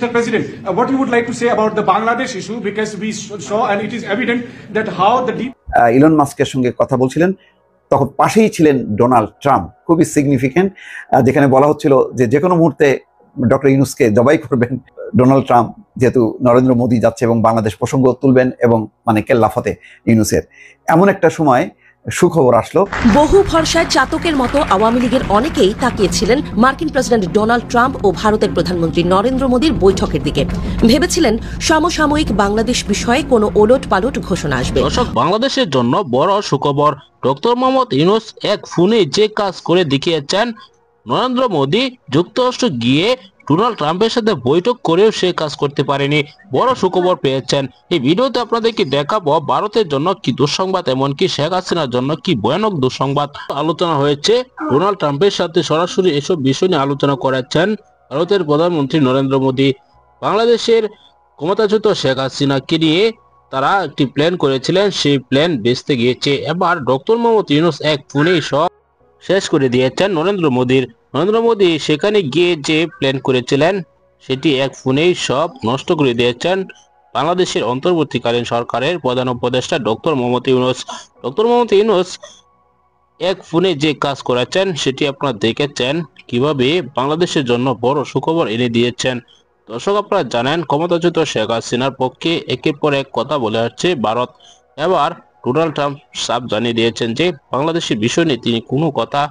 Mr. President, what you would like to say about the Bangladesh issue, because we saw and it is evident that how the deep Elon মাস্কের সঙ্গে কথা বলছিলেন, তখন পাশেই ছিলেন Donald Trump. খুবই significant, যেখানে বলা হচ্ছিল যে কোনো মুহূর্তে ডক্টর ইউনূসকে জবাই করবেন ডোনাল্ড ট্রাম্প, যেহেতু নরেন্দ্র মোদী যাচ্ছে এবং বাংলাদেশ প্রসঙ্গ তুলবেন এবং মানে কেল্লাফতে ইউনূসের। এমন একটা সময় সুখবর আসলো। বহু ভরসায় চাতকের মতো আওয়ামী লীগের অনেকেই তাকিয়েছিলেন মার্কিন প্রেসিডেন্ট ডোনাল্ড ট্রাম্প ও ভারতের প্রধানমন্ত্রী নরেন্দ্র মোদীর বৈঠকের দিকে। ভেবেছিলেন সমসাময়িক বাংলাদেশ বিষয়ে কোনো ওলট পালট ঘোষণা আসবে। দর্শক, বাংলাদেশের জন্য বড় সুখবর। ডক্টর মোহাম্মদ ইউনূস এক ফোনে যে কাজ করে দেখিয়েছেন, নরেন্দ্র মোদী যুক্তরাষ্ট্র গিয়ে ডোনাল্ড ট্রাম্পের সাথে বৈঠক করেও সে কাজ করতে পারেনি। বড় সুখবর পেয়েছেন। এই ভিডিওতে আপনাদেরকে দেখাবো ভারতের জন্য কি দুঃসংবাদ, এমনকি শেখ হাসিনার জন্য কি ভয়ানক দুঃসংবাদ। আলোচনা হয়েছে ডোনাল্ড ট্রাম্পের সাথে, সরাসরি এসব বিষয় নিয়ে আলোচনা করেছেন ভারতের প্রধানমন্ত্রী নরেন্দ্র মোদী। বাংলাদেশের ক্ষমতাচ্যুত শেখ হাসিনাকে নিয়ে তারা একটি প্ল্যান করেছিলেন, সেই প্ল্যান বেচতে গিয়েছে। এবার ডক্টর মোহাম্মদ ইউনূস এক ফোনেই সব শেষ করে দিয়েছেন নরেন্দ্র মোদীর। নরেন্দ্র মোদী সেখানে গিয়ে যে প্ল্যান করেছিলেন সেটি এক ফোনেই সব নষ্ট করে দিয়েছেন বাংলাদেশের অন্তর্বর্তীকালীন সরকারের প্রধান উপদেষ্টা ডক্টর মোহাম্মদ ইউনূস। ডক্টর মোহাম্মদ ইউনূস এক ফোনে যে কাজ করেছেন সেটি আপনারা দেখেছেন, কিভাবে বাংলাদেশের জন্য বড় সুখবর এনে দিয়েছেন। দর্শক, আপনারা জানেন ক্ষমতাচ্যুত শেখ হাসিনার পক্ষে একের পর এক কথা বলে আসছে ভারত। এবার ডোনাল্ড ট্রাম্প সাফ জানিয়ে দিয়েছেন যে বাংলাদেশের বিষয় নিয়ে তিনি কোনো কথা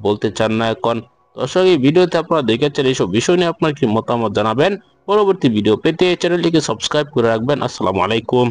বলতে চান না এখন। দর্শক, এই ভিডিওতে আপনারা দেখেছেন, এইসব বিষয় নিয়ে আপনার কি মতামত জানাবেন। পরবর্তী ভিডিও পেতে চ্যানেলটিকে সাবস্ক্রাইব করে রাখবেন। আসসালামু আলাইকুম।